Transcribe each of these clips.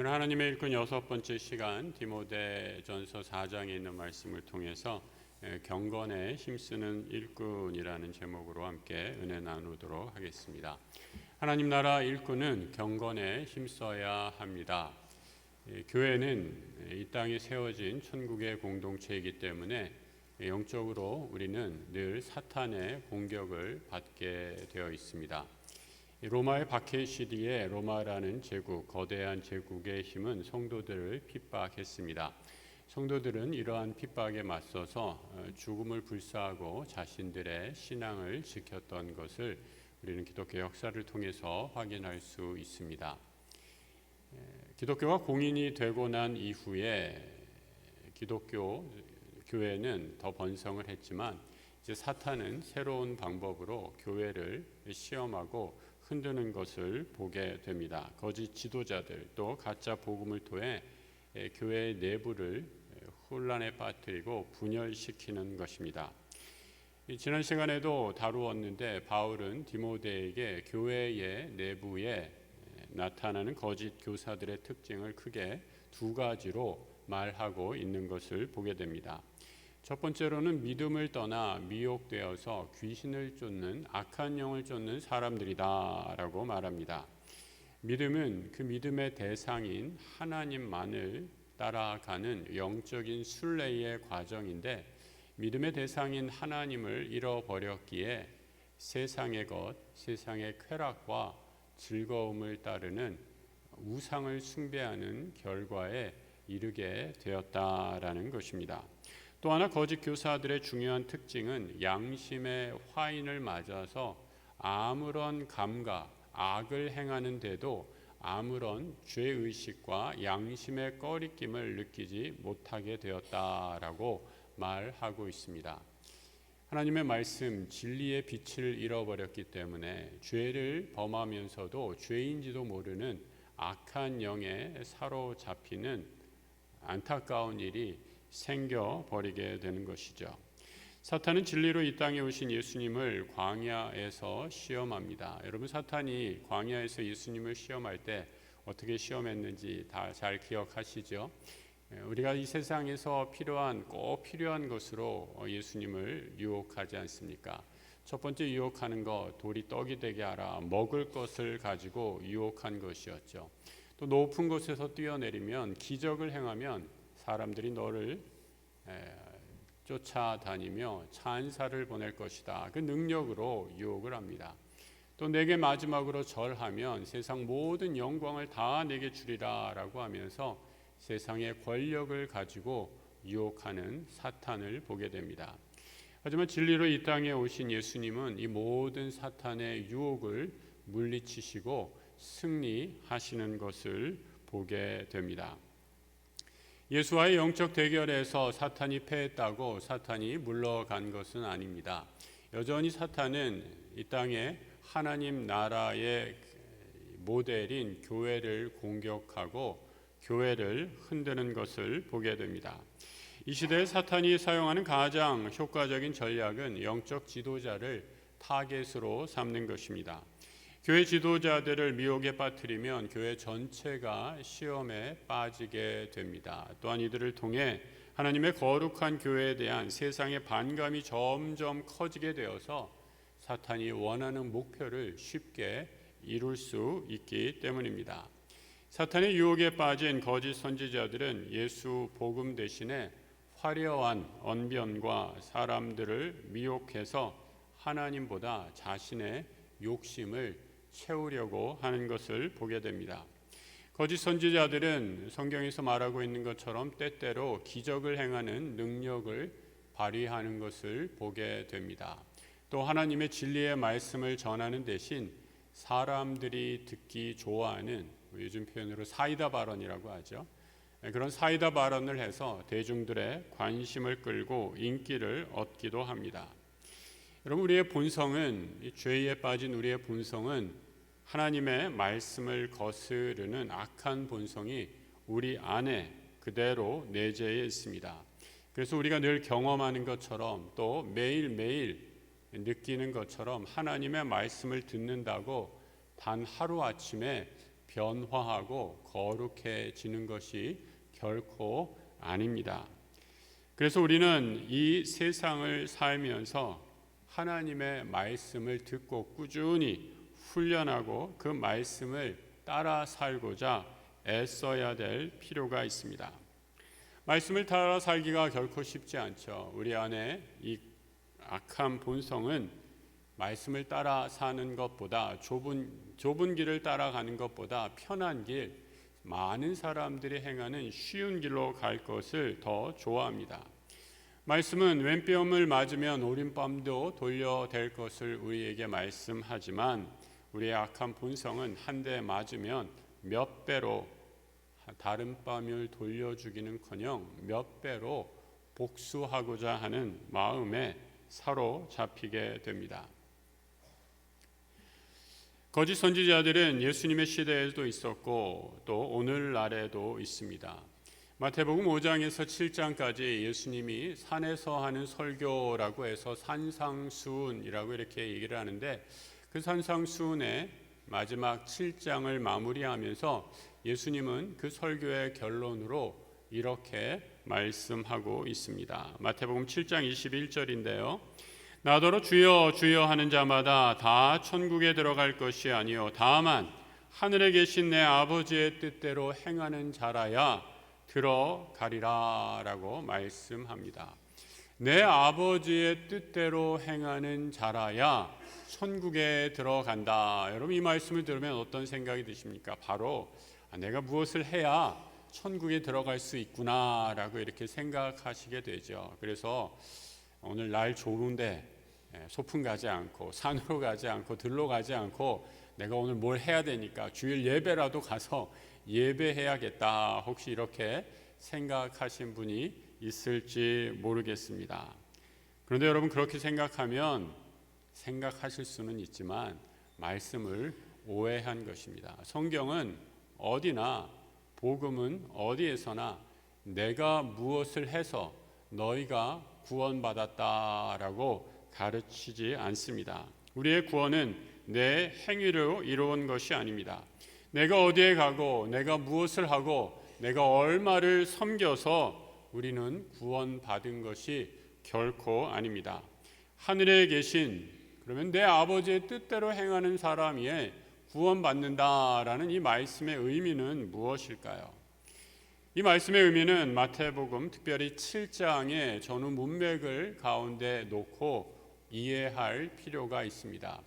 오늘 하나님의 일꾼 6번째 시간 디모데전서 4장에 있는 말씀을 통해서 경건에 힘쓰는 일꾼이라는 제목으로 함께 은혜 나누도록 하겠습니다. 하나님 나라 일꾼은 경건에 힘써야 합니다. 교회는 이 땅에 세워진 천국의 공동체이기 때문에 영적으로 우리는 늘 사탄의 공격을 받게 되어 있습니다. 로마의 박해 시대에 로마라는 제국, 거대한 제국의 힘은 성도들을 핍박했습니다. 성도들은 이러한 핍박에 맞서서 죽음을 불사하고 자신들의 신앙을 지켰던 것을 우리는 기독교 역사를 통해서 확인할 수 있습니다. 기독교가 공인이 되고 난 이후에 기독교 교회는 더 번성을 했지만 이제 사탄은 새로운 방법으로 교회를 시험하고 흔드는 것을 보게 됩니다. 거짓 지도자들 또 가짜 복음을 통해 교회 내부를 혼란에 빠뜨리고 분열시키는 것입니다. 지난 시간에도 다루었는데 바울은 디모데에게 교회의 내부에 나타나는 거짓 교사들의 특징을 크게 두 가지로 말하고 있는 것을 보게 됩니다. 첫 번째로는 믿음을 떠나 미혹되어서 귀신을 쫓는 악한 영을 쫓는 사람들이다 라고 말합니다. 믿음은 그 믿음의 대상인 하나님만을 따라가는 영적인 순례의 과정인데 믿음의 대상인 하나님을 잃어버렸기에 세상의 것, 세상의 쾌락과 즐거움을 따르는 우상을 숭배하는 결과에 이르게 되었다라는 것입니다. 또 하나 거짓 교사들의 중요한 특징은 양심의 화인을 맞아서 아무런 감각, 악을 행하는데도 아무런 죄의식과 양심의 꺼리낌을 느끼지 못하게 되었다라고 말하고 있습니다. 하나님의 말씀, 진리의 빛을 잃어버렸기 때문에 죄를 범하면서도 죄인지도 모르는 악한 영에 사로잡히는 안타까운 일이 생겨버리게 되는 것이죠. 사탄은 진리로 이 땅에 오신 예수님을 광야에서 시험합니다. 여러분, 사탄이 광야에서 예수님을 시험할 때 어떻게 시험했는지 다 잘 기억하시죠? 우리가 이 세상에서 꼭 필요한 것으로 예수님을 유혹하지 않습니까? 첫 번째 유혹하는 것, 돌이 떡이 되게 하라, 먹을 것을 가지고 유혹한 것이었죠. 또 높은 곳에서 뛰어내리면 기적을 행하면 사람들이 너를 쫓아다니며 찬사를 보낼 것이다. 그 능력으로 유혹을 합니다. 또 내게 마지막으로 절하면 세상 모든 영광을 다 내게 주리라 라고 하면서 세상의 권력을 가지고 유혹하는 사탄을 보게 됩니다. 하지만 진리로 이 땅에 오신 예수님은 이 모든 사탄의 유혹을 물리치시고 승리하시는 것을 보게 됩니다. 예수와의 영적 대결에서 사탄이 패했다고 사탄이 물러간 것은 아닙니다. 여전히 사탄은 이 땅에 하나님 나라의 모델인 교회를 공격하고 교회를 흔드는 것을 보게 됩니다. 이 시대에 사탄이 사용하는 가장 효과적인 전략은 영적 지도자를 타겟으로 삼는 것입니다. 교회 지도자들을 미혹에 빠뜨리면 교회 전체가 시험에 빠지게 됩니다. 또한 이들을 통해 하나님의 거룩한 교회에 대한 세상의 반감이 점점 커지게 되어서 사탄이 원하는 목표를 쉽게 이룰 수 있기 때문입니다. 사탄의 유혹에 빠진 거짓 선지자들은 예수 복음 대신에 화려한 언변과 사람들을 미혹해서 하나님보다 자신의 욕심을 채우려고 하는 것을 보게 됩니다. 거짓 선지자들은 성경에서 말하고 있는 것처럼 때때로 기적을 행하는 능력을 발휘하는 것을 보게 됩니다. 또 하나님의 진리의 말씀을 전하는 대신 사람들이 듣기 좋아하는 요즘 표현으로 사이다 발언이라고 하죠. 그런 사이다 발언을 해서 대중들의 관심을 끌고 인기를 얻기도 합니다. 여러분, 우리의 본성은, 이 죄에 빠진 우리의 본성은 하나님의 말씀을 거스르는 악한 본성이 우리 안에 그대로 내재해 있습니다. 그래서 우리가 늘 경험하는 것처럼 또 매일매일 느끼는 것처럼 하나님의 말씀을 듣는다고 단 하루아침에 변화하고 거룩해지는 것이 결코 아닙니다. 그래서 우리는 이 세상을 살면서 하나님의 말씀을 듣고 꾸준히 훈련하고 그 말씀을 따라 살고자 애써야 될 필요가 있습니다. 말씀을 따라 살기가 결코 쉽지 않죠. 우리 안에 이 악한 본성은 말씀을 따라 사는 것보다 좁은 길을 따라가는 것보다 편한 길, 많은 사람들이 행하는 쉬운 길로 갈 것을 더 좋아합니다. 말씀은 왼뼘을 맞으면 오른뼘도 돌려댈 것을 우리에게 말씀하지만 우리의 악한 본성은 한 대 맞으면 몇 배로 다른 뼘을 돌려주기는커녕 몇 배로 복수하고자 하는 마음에 사로잡히게 됩니다. 거짓 선지자들은 예수님의 시대에도 있었고 또 오늘날에도 있습니다. 마태복음 5장에서 7장까지 예수님이 산에서 하는 설교라고 해서 산상수훈이라고 이렇게 얘기를 하는데 그 산상수훈의 마지막 7장을 마무리하면서 예수님은 그 설교의 결론으로 이렇게 말씀하고 있습니다. 마태복음 7장 21절인데요. 나더러 주여 주여 하는 자마다 다 천국에 들어갈 것이 아니요 다만 하늘에 계신 내 아버지의 뜻대로 행하는 자라야 들어가리라 라고 말씀합니다. 내 아버지의 뜻대로 행하는 자라야 천국에 들어간다. 여러분 이 말씀을 들으면 어떤 생각이 드십니까? 바로 내가 무엇을 해야 천국에 들어갈 수 있구나 라고 이렇게 생각하시게 되죠. 그래서 오늘 날 좋은데 소풍 가지 않고 산으로 가지 않고 들로 가지 않고 내가 오늘 뭘 해야 되니까 주일 예배라도 가서 예배해야겠다. 혹시 이렇게 생각하신 분이 있을지 모르겠습니다. 그런데 여러분 그렇게 생각하실 수는 있지만 말씀을 오해한 것입니다. 성경은 어디나 복음은 어디에서나 내가 무엇을 해서 너희가 구원받았다라고 가르치지 않습니다. 우리의 구원은 내 행위로 이루어온 것이 아닙니다. 내가 어디에 가고 내가 무엇을 하고 내가 얼마를 섬겨서 우리는 구원받은 것이 결코 아닙니다. 하늘에 계신 그러면 내 아버지의 뜻대로 행하는 사람이 구원받는다라는 이 말씀의 의미는 무엇일까요? 이 말씀의 의미는 마태복음 특별히 7장의 전후 문맥을 가운데 놓고 이해할 필요가 있습니다.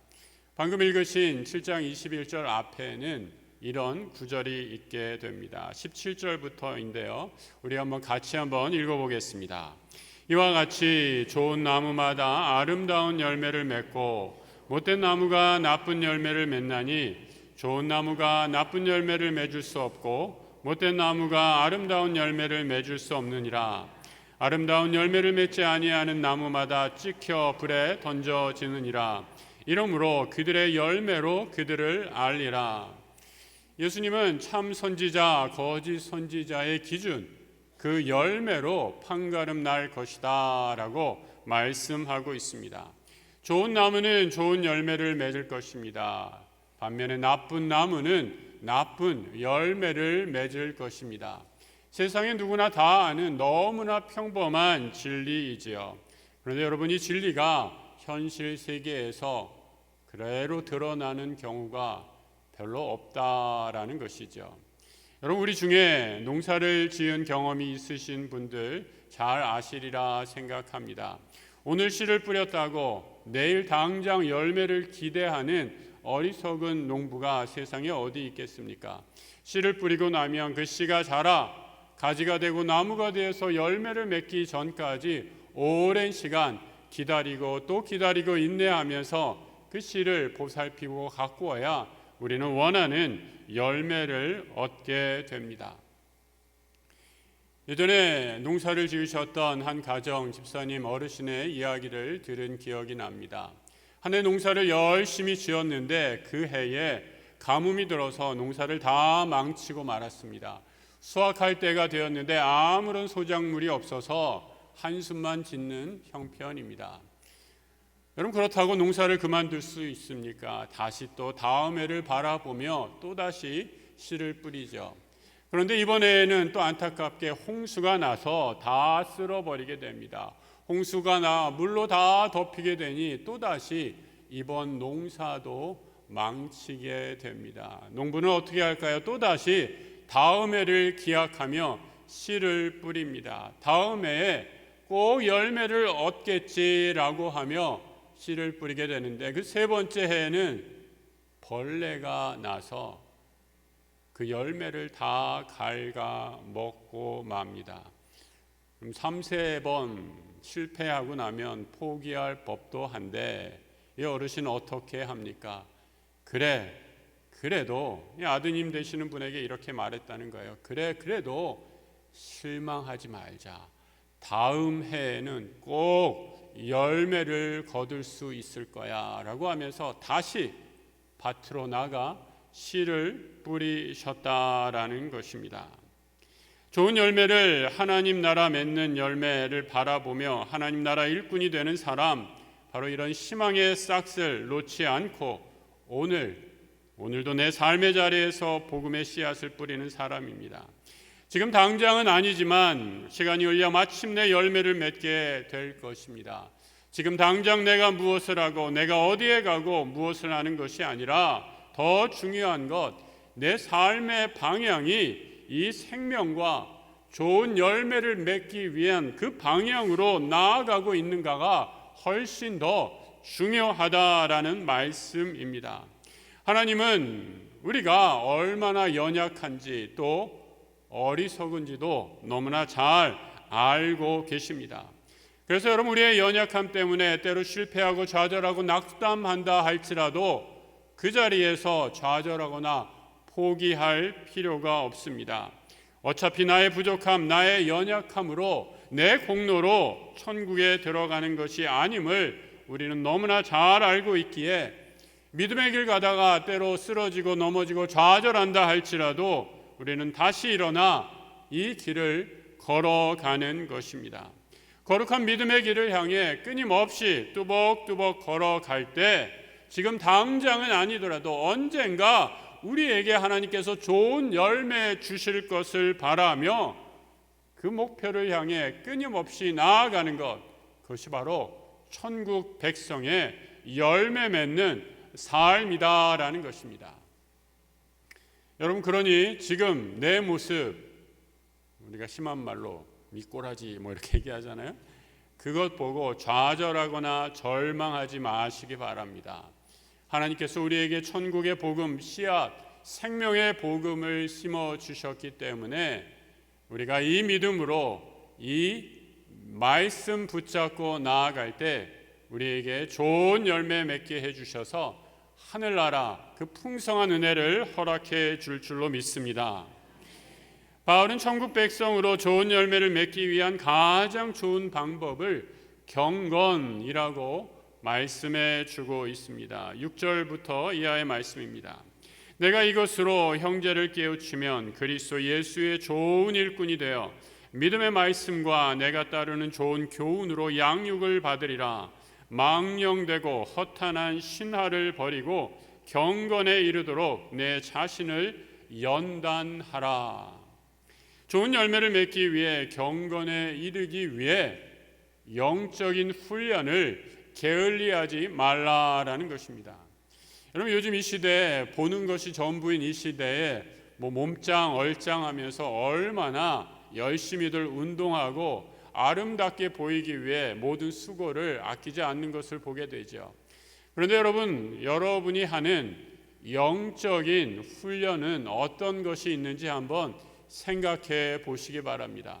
방금 읽으신 7장 21절 앞에는 이런 구절이 있게 됩니다. 17절부터인데요. 우리 한번 같이 읽어보겠습니다. 이와 같이 좋은 나무마다 아름다운 열매를 맺고 못된 나무가 나쁜 열매를 맺나니 좋은 나무가 나쁜 열매를 맺을 수 없고 못된 나무가 아름다운 열매를 맺을 수 없느니라. 아름다운 열매를 맺지 아니하는 나무마다 찍혀 불에 던져지느니라. 이러므로 그들의 열매로 그들을 알리라. 예수님은 참 선지자, 거짓 선지자의 기준, 그 열매로 판가름 날 것이다 라고 말씀하고 있습니다. 좋은 나무는 좋은 열매를 맺을 것입니다. 반면에 나쁜 나무는 나쁜 열매를 맺을 것입니다. 세상에 누구나 다 아는 너무나 평범한 진리이지요. 그런데 여러분 이 진리가 현실 세계에서 그대로 드러나는 경우가 별로 없다라는 것이죠. 여러분 우리 중에 농사를 지은 경험이 있으신 분들 잘 아시리라 생각합니다. 오늘 씨를 뿌렸다고 내일 당장 열매를 기대하는 어리석은 농부가 세상에 어디 있겠습니까? 씨를 뿌리고 나면 그 씨가 자라 가지가 되고 나무가 되어서 열매를 맺기 전까지 오랜 시간 기다리고 또 기다리고 인내하면서 그 씨를 보살피고 가꾸어야 우리는 원하는 열매를 얻게 됩니다. 예전에 농사를 지으셨던 한 가정 집사님 어르신의 이야기를 들은 기억이 납니다. 한 해 농사를 열심히 지었는데 그 해에 가뭄이 들어서 농사를 다 망치고 말았습니다. 수확할 때가 되었는데 아무런 소작물이 없어서 한숨만 짓는 형편입니다. 여러분 그렇다고 농사를 그만둘 수 있습니까? 다시 또 다음 해를 바라보며 또다시 씨를 뿌리죠. 그런데 이번에는 또 안타깝게 홍수가 나서 다 쓸어버리게 됩니다. 홍수가 나 물로 다 덮이게 되니 또다시 이번 농사도 망치게 됩니다. 농부는 어떻게 할까요? 또다시 다음 해를 기약하며 씨를 뿌립니다. 다음 해에 꼭 열매를 얻겠지라고 하며 씨를 뿌리게 되는데 그 세 번째 해에는 벌레가 나서 그 열매를 다 갉아 먹고 맙니다. 그럼 3-4번 실패하고 나면 포기할 법도 한데 이 어르신 어떻게 합니까? 그래도 아드님 되시는 분에게 이렇게 말했다는 거예요. 그래도 실망하지 말자. 다음 해에는 꼭 열매를 거둘 수 있을 거야 라고 하면서 다시 밭으로 나가 씨를 뿌리셨다라는 것입니다. 좋은 열매를, 하나님 나라 맺는 열매를 바라보며 하나님 나라 일꾼이 되는 사람, 바로 이런 희망의 싹을 놓지 않고 오늘도 내 삶의 자리에서 복음의 씨앗을 뿌리는 사람입니다. 지금 당장은 아니지만 시간이 흘려 마침내 열매를 맺게 될 것입니다. 지금 당장 내가 무엇을 하고 내가 어디에 가고 무엇을 하는 것이 아니라 더 중요한 것, 내 삶의 방향이 이 생명과 좋은 열매를 맺기 위한 그 방향으로 나아가고 있는가가 훨씬 더 중요하다라는 말씀입니다. 하나님은 우리가 얼마나 연약한지 또 어리석은지도 너무나 잘 알고 계십니다. 그래서 여러분, 우리의 연약함 때문에 때로 실패하고 좌절하고 낙담한다 할지라도 그 자리에서 좌절하거나 포기할 필요가 없습니다. 어차피 나의 부족함, 나의 연약함으로 내 공로로 천국에 들어가는 것이 아님을 우리는 너무나 잘 알고 있기에 믿음의 길 가다가 때로 쓰러지고 넘어지고 좌절한다 할지라도 우리는 다시 일어나 이 길을 걸어가는 것입니다. 거룩한 믿음의 길을 향해 끊임없이 뚜벅뚜벅 걸어갈 때 지금 당장은 아니더라도 언젠가 우리에게 하나님께서 좋은 열매 주실 것을 바라며 그 목표를 향해 끊임없이 나아가는 것, 그것이 바로 천국 백성의 열매 맺는 삶이다라는 것입니다. 여러분, 그러니 지금 내 모습, 우리가 심한 말로 미꼬라지 이렇게 얘기하잖아요. 그것 보고 좌절하거나 절망하지 마시기 바랍니다. 하나님께서 우리에게 천국의 복음, 씨앗, 생명의 복음을 심어 주셨기 때문에 우리가 이 믿음으로 이 말씀 붙잡고 나아갈 때 우리에게 좋은 열매 맺게 해주셔서 하늘나라 그 풍성한 은혜를 허락해 줄 줄로 믿습니다. 바울은 천국 백성으로 좋은 열매를 맺기 위한 가장 좋은 방법을 경건이라고 말씀해 주고 있습니다. 6절부터 이하의 말씀입니다. 내가 이것으로 형제를 깨우치면 그리스도 예수의 좋은 일꾼이 되어 믿음의 말씀과 내가 따르는 좋은 교훈으로 양육을 받으리라. 망령되고 허탄한 신화를 버리고 경건에 이르도록 내 자신을 연단하라. 좋은 열매를 맺기 위해, 경건에 이르기 위해 영적인 훈련을 게을리하지 말라라는 것입니다. 여러분, 요즘 이 시대에 보는 것이 전부인 이 시대에 몸짱 얼짱하면서 얼마나 열심히들 운동하고 아름답게 보이기 위해 모든 수고를 아끼지 않는 것을 보게 되죠. 그런데 여러분이 하는 영적인 훈련은 어떤 것이 있는지 한번 생각해 보시기 바랍니다.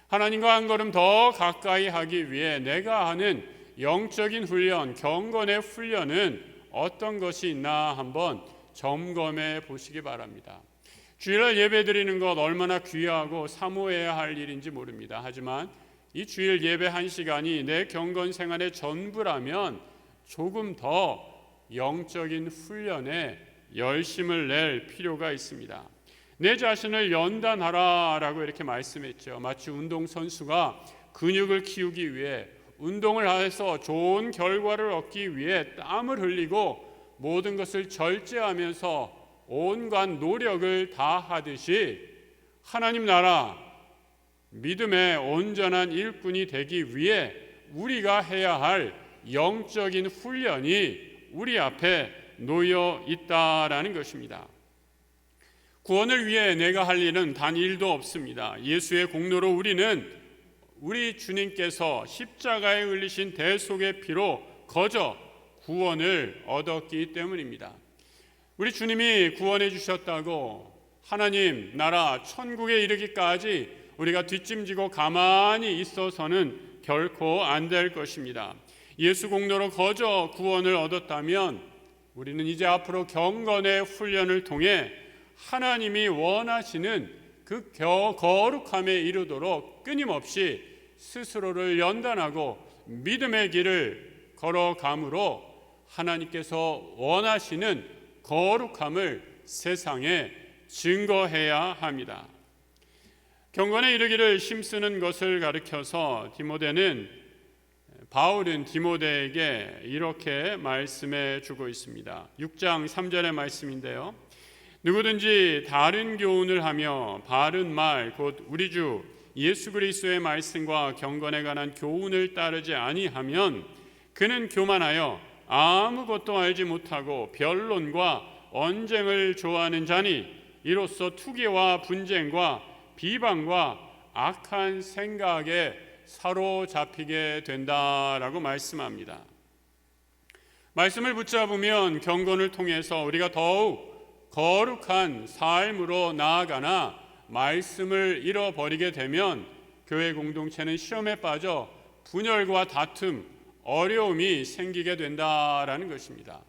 하나님과 한 걸음 더 가까이 하기 위해 내가 하는 영적인 훈련, 경건의 훈련은 어떤 것이 있나 한번 점검해 보시기 바랍니다. 주일날 예배 드리는 것 얼마나 귀하고 사모해야 할 일인지 모릅니다. 하지만 이 주일 예배 1시간이 내 경건 생활의 전부라면 조금 더 영적인 훈련에 열심을 낼 필요가 있습니다. 내 자신을 연단하라라고 이렇게 말씀했죠. 마치 운동선수가 근육을 키우기 위해, 운동을 해서 좋은 결과를 얻기 위해 땀을 흘리고 모든 것을 절제하면서 온갖 노력을 다하듯이 하나님 나라 믿음의 온전한 일꾼이 되기 위해 우리가 해야 할 영적인 훈련이 우리 앞에 놓여 있다라는 것입니다. 구원을 위해 내가 할 일은 단 일도 없습니다. 예수의 공로로 우리 주님께서 십자가에 흘리신 대속의 피로 거저 구원을 얻었기 때문입니다. 우리 주님이 구원해 주셨다고 하나님 나라 천국에 이르기까지 우리가 뒷짐지고 가만히 있어서는 결코 안 될 것입니다. 예수 공로로 거저 구원을 얻었다면 우리는 이제 앞으로 경건의 훈련을 통해 하나님이 원하시는 그 거룩함에 이르도록 끊임없이 스스로를 연단하고 믿음의 길을 걸어감으로 하나님께서 원하시는 거룩함을 세상에 증거해야 합니다. 경건에 이르기를 힘쓰는 것을 가리켜서 바울은 디모데에게 이렇게 말씀해 주고 있습니다. 6장 3절의 말씀인데요. 누구든지 다른 교훈을 하며 바른 말 곧 우리 주 예수 그리스도의 말씀과 경건에 관한 교훈을 따르지 아니하면 그는 교만하여 아무것도 알지 못하고 변론과 언쟁을 좋아하는 자니 이로써 투기와 분쟁과 비방과 악한 생각에 사로잡히게 된다라고 말씀합니다. 말씀을 붙잡으면 경건을 통해서 우리가 더욱 거룩한 삶으로 나아가나 말씀을 잃어버리게 되면 교회 공동체는 시험에 빠져 분열과 다툼, 어려움이 생기게 된다라는 것입니다.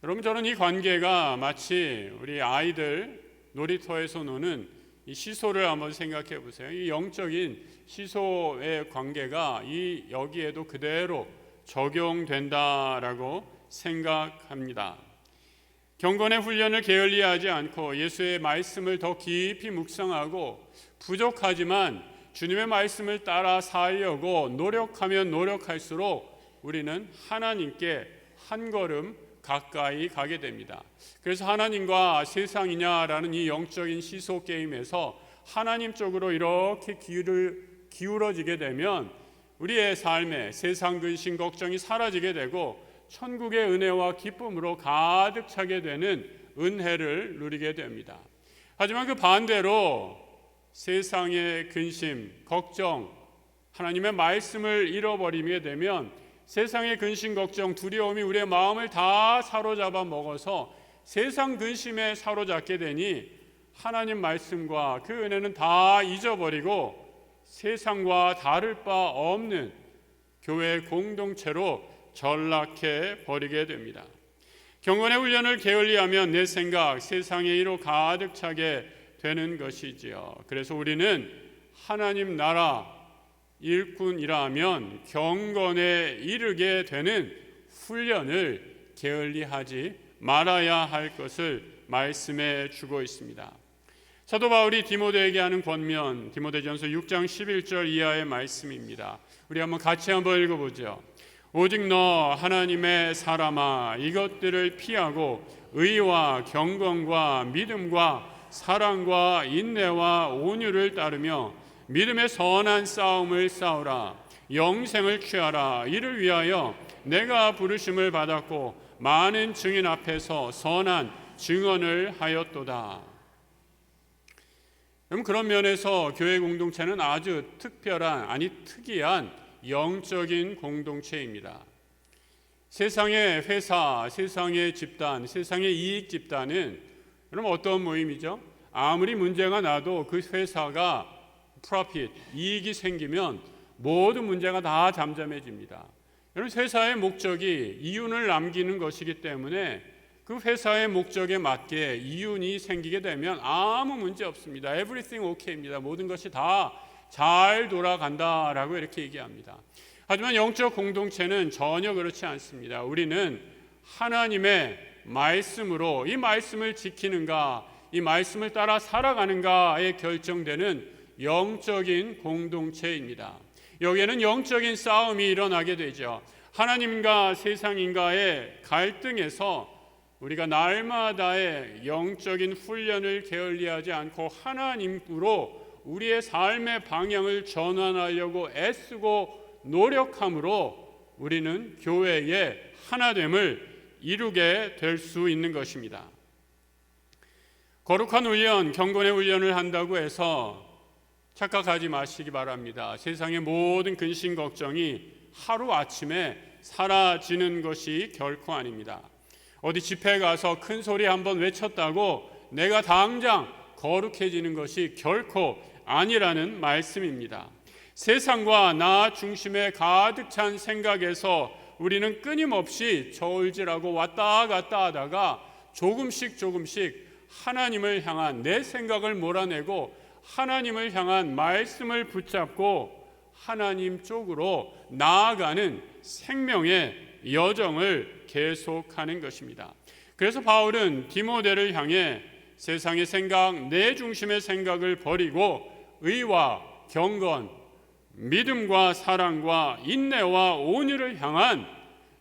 여러분, 저는 이 관계가 마치 우리 아이들 놀이터에서 노는 이 시소를 한번 생각해 보세요. 이 영적인 시소의 관계가 여기에도 그대로 적용된다라고 생각합니다. 경건의 훈련을 게을리하지 않고 예수의 말씀을 더 깊이 묵상하고 부족하지만 주님의 말씀을 따라 살려고 노력하면 노력할수록 우리는 하나님께 한 걸음 가까이 가게 됩니다. 그래서 하나님과 세상이냐라는 이 영적인 시소 게임에서 하나님 쪽으로 이렇게 기울어지게 되면 우리의 삶에 세상 근심 걱정이 사라지게 되고 천국의 은혜와 기쁨으로 가득 차게 되는 은혜를 누리게 됩니다. 하지만 그 반대로 세상의 근심, 걱정, 하나님의 말씀을 잃어버리게 되면 세상의 근심, 걱정, 두려움이 우리의 마음을 다 사로잡아 먹어서 세상 근심에 사로잡게 되니 하나님 말씀과 그 은혜는 다 잊어버리고 세상과 다를 바 없는 교회 공동체로 전락해 버리게 됩니다. 경건의 훈련을 게을리하면 내 생각, 세상에 이로 가득 차게 되는 것이지요. 그래서 우리는 하나님 나라 일꾼이라면 경건에 이르게 되는 훈련을 게을리하지 말아야 할 것을 말씀해 주고 있습니다. 사도 바울이 디모데에게 하는 권면, 디모데전서 6장 11절 이하의 말씀입니다. 우리 같이 한번 읽어보죠. 오직 너 하나님의 사람아 이것들을 피하고 의와 경건과 믿음과 사랑과 인내와 온유를 따르며 믿음의 선한 싸움을 싸우라. 영생을 취하라. 이를 위하여 내가 부르심을 받았고 많은 증인 앞에서 선한 증언을 하였도다. 그런 면에서 교회 공동체는 아주 특이한 영적인 공동체입니다. 세상의 회사, 세상의 집단, 세상의 이익 집단은 여러분 어떤 모임이죠? 아무리 문제가 나도 그 회사가 프로핏, 이익이 생기면 모든 문제가 다 잠잠해집니다. 여러분 회사의 목적이 이윤을 남기는 것이기 때문에 그 회사의 목적에 맞게 이윤이 생기게 되면 아무 문제 없습니다. Everything okay입니다. 모든 것이 다 잘 돌아간다라고 이렇게 얘기합니다. 하지만 영적 공동체는 전혀 그렇지 않습니다. 우리는 하나님의 말씀으로 이 말씀을 지키는가, 이 말씀을 따라 살아가는가에 결정되는 영적인 공동체입니다. 여기에는 영적인 싸움이 일어나게 되죠. 하나님과 세상인가의 갈등에서 우리가 날마다의 영적인 훈련을 게을리하지 않고 하나님으로 우리의 삶의 방향을 전환하려고 애쓰고 노력함으로 우리는 교회의 하나됨을 이루게 될 수 있는 것입니다. 거룩한 훈련, 경건의 훈련을 한다고 해서 착각하지 마시기 바랍니다. 세상의 모든 근심 걱정이 하루아침에 사라지는 것이 결코 아닙니다. 어디 집회 가서 큰 소리 한번 외쳤다고 내가 당장 거룩해지는 것이 결코 아니라는 말씀입니다. 세상과 나 중심에 가득 찬 생각에서 우리는 끊임없이 저울질하고 왔다 갔다 하다가 조금씩 하나님을 향한 내 생각을 몰아내고 하나님을 향한 말씀을 붙잡고 하나님 쪽으로 나아가는 생명의 여정을 계속하는 것입니다. 그래서 바울은 디모데를 향해 세상의 생각, 내 중심의 생각을 버리고 의와 경건, 믿음과 사랑과 인내와 온유를 향한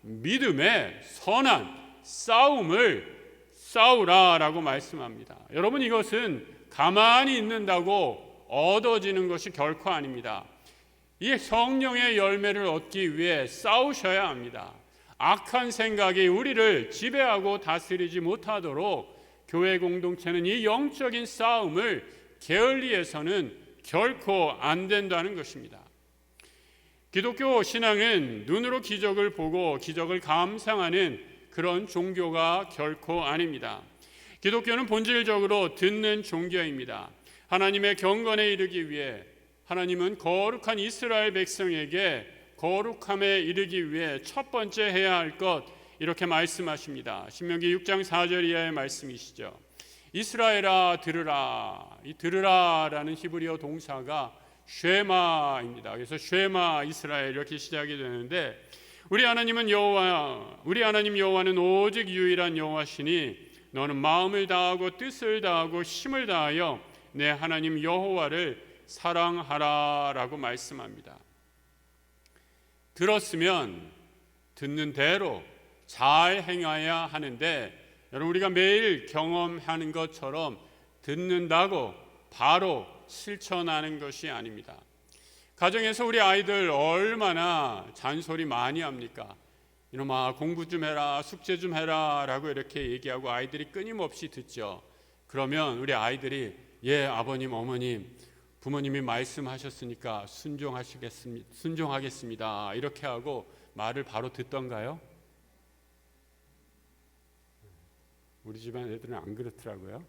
믿음의 선한 싸움을 싸우라라고 말씀합니다. 여러분, 이것은 가만히 있는다고 얻어지는 것이 결코 아닙니다. 이 성령의 열매를 얻기 위해 싸우셔야 합니다. 악한 생각이 우리를 지배하고 다스리지 못하도록 교회 공동체는 이 영적인 싸움을 게을리해서는 결코 안 된다는 것입니다. 기독교 신앙은 눈으로 기적을 보고 기적을 감상하는 그런 종교가 결코 아닙니다. 기독교는 본질적으로 듣는 종교입니다. 하나님의 경건에 이르기 위해 하나님은 거룩한 이스라엘 백성에게 거룩함에 이르기 위해 첫 번째 해야 할 것, 이렇게 말씀하십니다. 신명기 6장 4절 이하의 말씀이시죠. 이스라엘아 들으라. 이 들으라라는 히브리어 동사가 쉐마입니다. 그래서 쉐마 이스라엘 이렇게 시작이 되는데, 우리 하나님 여호와는 오직 유일한 여호와시니 너는 마음을 다하고 뜻을 다하고 힘을 다하여 내 하나님 여호와를 사랑하라라고 말씀합니다. 들었으면 듣는 대로 잘 행해야 하는데, 여러분, 우리가 매일 경험하는 것처럼 듣는다고 바로 실천하는 것이 아닙니다. 가정에서 우리 아이들 얼마나 잔소리 많이 합니까? 이놈아 공부 좀 해라, 숙제 좀 해라 라고 이렇게 얘기하고 아이들이 끊임없이 듣죠. 그러면 우리 아이들이 예 아버님 어머님 부모님이 말씀하셨으니까 순종하겠습니다 이렇게 하고 말을 바로 듣던가요? 우리 집안 애들은 안 그렇더라고요.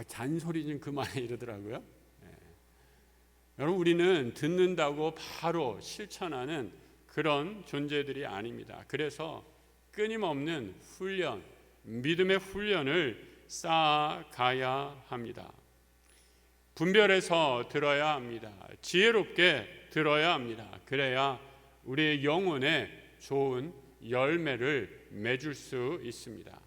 잔소리 좀 그만해 이러더라고요. 여러분, 우리는 듣는다고 바로 실천하는 그런 존재들이 아닙니다. 그래서 끊임없는 훈련, 믿음의 훈련을 쌓아가야 합니다. 분별해서 들어야 합니다. 지혜롭게 들어야 합니다. 그래야 우리의 영혼에 좋은 열매를 맺을 수 있습니다.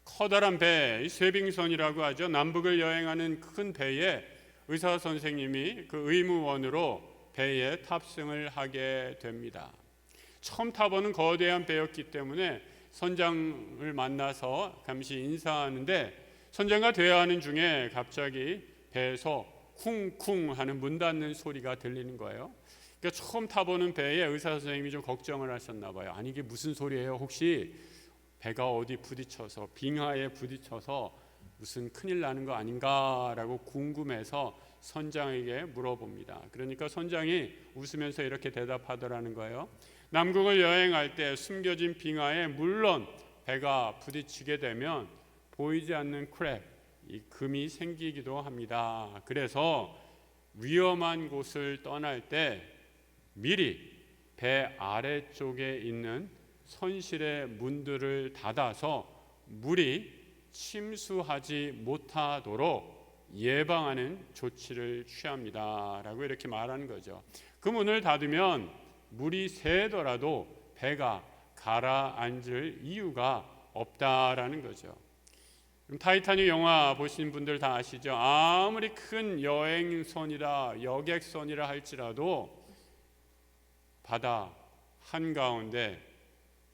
커다란 배, 쇄빙선이라고 하죠. 남북을 여행하는 큰 배에 의사 선생님이 그 의무원으로 배에 탑승을 하게 됩니다. 처음 타보는 거대한 배였기 때문에 선장을 만나서 잠시 인사하는데, 선장과 대화하는 중에 갑자기 배에서 쿵쿵 하는 문 닫는 소리가 들리는 거예요. 그러니까 처음 타보는 배에 의사 선생님이 좀 걱정을 하셨나 봐요. 아니 이게 무슨 소리예요? 혹시 배가 어디 부딪혀서 빙하에 부딪혀서 무슨 큰일 나는 거 아닌가라고 궁금해서 선장에게 물어봅니다. 그러니까 선장이 웃으면서 이렇게 대답하더라는 거예요. 남극을 여행할 때 숨겨진 빙하에 물론 배가 부딪히게 되면 보이지 않는 크랙, 이 금이 생기기도 합니다. 그래서 위험한 곳을 떠날 때 미리 배 아래쪽에 있는 선실의 문들을 닫아서 물이 침수하지 못하도록 예방하는 조치를 취합니다 라고 이렇게 말하는 거죠. 그 문을 닫으면 물이 새더라도 배가 가라앉을 이유가 없다라는 거죠. 타이타닉 영화 보신 분들 다 아시죠? 아무리 큰 여행선이라 여객선이라 할지라도 바다 한가운데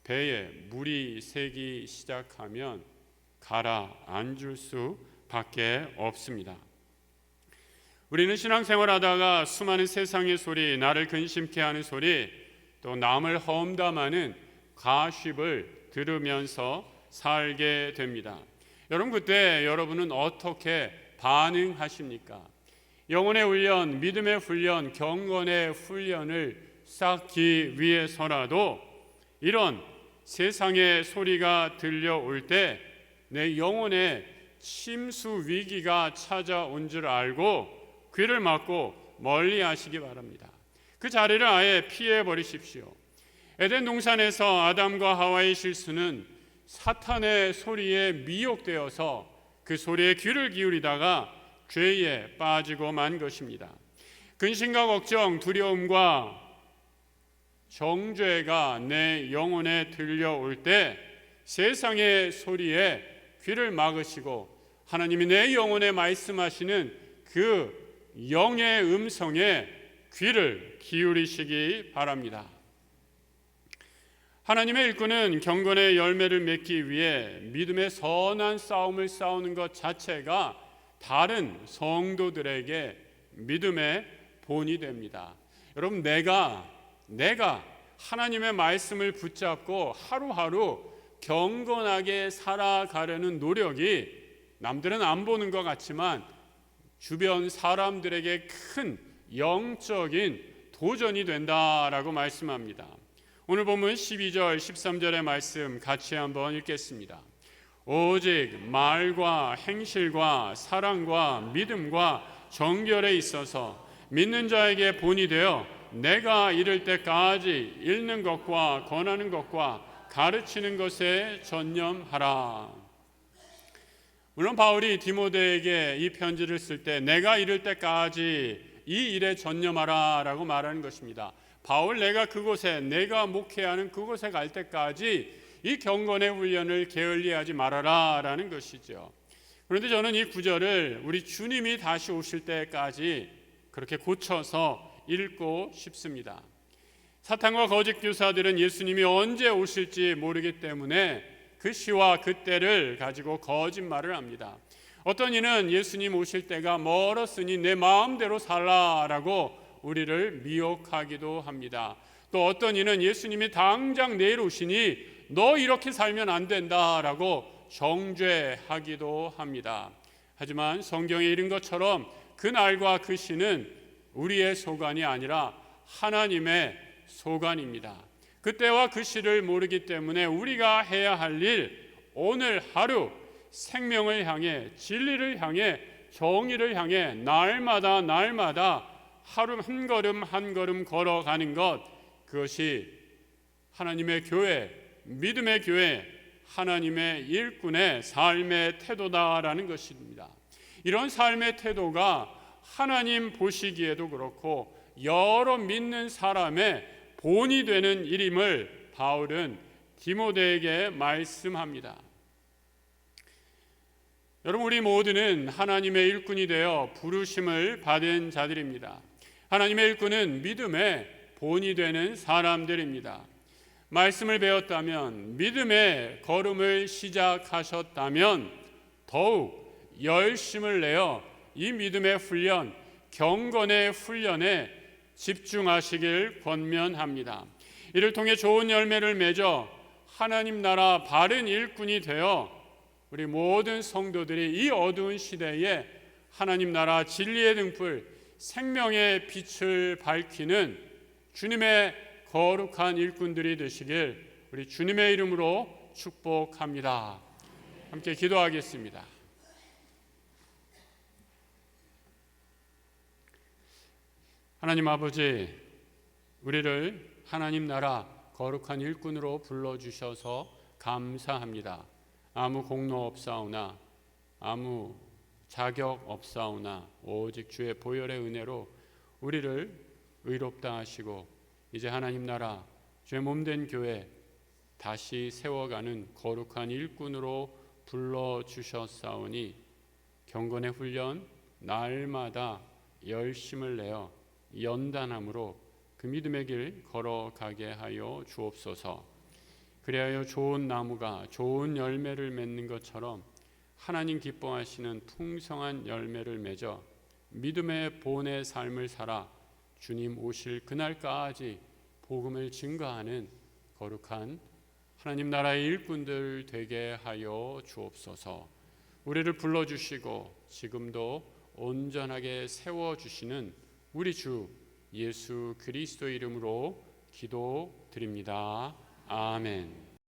배에 물이 새기 시작하면 가라앉을 수밖에 없습니다. 우리는 신앙생활하다가 수많은 세상의 소리, 나를 근심케 하는 소리, 또 남을 험담하는 가십을 들으면서 살게 됩니다. 여러분, 그때 여러분은 어떻게 반응하십니까? 영혼의 훈련, 믿음의 훈련, 경건의 훈련을 쌓기 위해서라도 이런 세상의 소리가 들려올 때 내 영혼에 침수 위기가 찾아온 줄 알고 귀를 막고 멀리 하시기 바랍니다. 그 자리를 아예 피해 버리십시오. 에덴 동산에서 아담과 하와의 실수는 사탄의 소리에 미혹되어서 그 소리에 귀를 기울이다가 죄에 빠지고 만 것입니다. 근심과 걱정, 두려움과 정죄가 내 영혼에 들려올 때 세상의 소리에 귀를 막으시고 하나님이 내 영혼에 말씀하시는 그 영의 음성에 귀를 기울이시기 바랍니다. 하나님의 일꾼은 경건의 열매를 맺기 위해 믿음의 선한 싸움을 싸우는 것 자체가 다른 성도들에게 믿음의 본이 됩니다. 여러분, 내가 하나님의 말씀을 붙잡고 하루하루 경건하게 살아가려는 노력이 남들은 안 보는 것 같지만 주변 사람들에게 큰 영적인 도전이 된다라고 말씀합니다. 오늘 본문 12절 13절의 말씀 같이 한번 읽겠습니다. 오직 말과 행실과 사랑과 믿음과 정결에 있어서 믿는 자에게 본이 되어 내가 이를 때까지 읽는 것과 권하는 것과 가르치는 것에 전념하라. 물론 바울이 디모데에게 이 편지를 쓸 때 내가 이를 때까지 이 일에 전념하라 라고 말하는 것입니다. 바울, 내가 그곳에, 내가 목회하는 그곳에 갈 때까지 이 경건의 훈련을 게을리하지 말아라 라는 것이죠. 그런데 저는 이 구절을 우리 주님이 다시 오실 때까지 그렇게 고쳐서 읽고 싶습니다. 사탄과 거짓 교사들은 예수님이 언제 오실지 모르기 때문에 그 시와 그 때를 가지고 거짓말을 합니다. 어떤 이는 예수님 오실 때가 멀었으니 내 마음대로 살라라고 우리를 미혹하기도 합니다. 또 어떤 이는 예수님이 당장 내일 오시니 너 이렇게 살면 안 된다라고 정죄하기도 합니다. 하지만 성경에 이른 것처럼 그 날과 그 시는 우리의 소관이 아니라 하나님의 소관입니다. 그때와 그 시를 모르기 때문에 우리가 해야 할 일, 오늘 하루 생명을 향해, 진리를 향해, 정의를 향해 날마다 하루 한 걸음 한 걸음 걸어가는 것, 그것이 하나님의 교회, 믿음의 교회, 하나님의 일꾼의 삶의 태도다라는 것입니다. 이런 삶의 태도가 하나님 보시기에도 그렇고 여러 믿는 사람의 본이 되는 일임을 바울은 디모데에게 말씀합니다. 여러분, 우리 모두는 하나님의 일꾼이 되어 부르심을 받은 자들입니다. 하나님의 일꾼은 믿음의 본이 되는 사람들입니다. 말씀을 배웠다면, 믿음의 걸음을 시작하셨다면 더욱 열심을 내어 이 믿음의 훈련, 경건의 훈련에 집중하시길 권면합니다. 이를 통해 좋은 열매를 맺어 하나님 나라 바른 일꾼이 되어 우리 모든 성도들이 이 어두운 시대에 하나님 나라 진리의 등불, 생명의 빛을 밝히는 주님의 거룩한 일꾼들이 되시길 우리 주님의 이름으로 축복합니다. 함께 기도하겠습니다. 하나님 아버지, 우리를 하나님 나라 거룩한 일꾼으로 불러주셔서 감사합니다. 아무 공로 없사오나 아무 자격 없사오나 오직 주의 보혈의 은혜로 우리를 의롭다 하시고 이제 하나님 나라 주의 몸된 교회 다시 세워가는 거룩한 일꾼으로 불러주셨사오니 경건의 훈련 날마다 열심을 내어 연단함으로 그 믿음의 길 걸어가게 하여 주옵소서. 그리하여 좋은 나무가 좋은 열매를 맺는 것처럼 하나님 기뻐하시는 풍성한 열매를 맺어 믿음의 본의 삶을 살아 주님 오실 그날까지 복음을 증거하는 거룩한 하나님 나라의 일꾼들 되게 하여 주옵소서. 우리를 불러주시고 지금도 온전하게 세워주시는 우리 주 예수 그리스도 이름으로 기도드립니다. 아멘.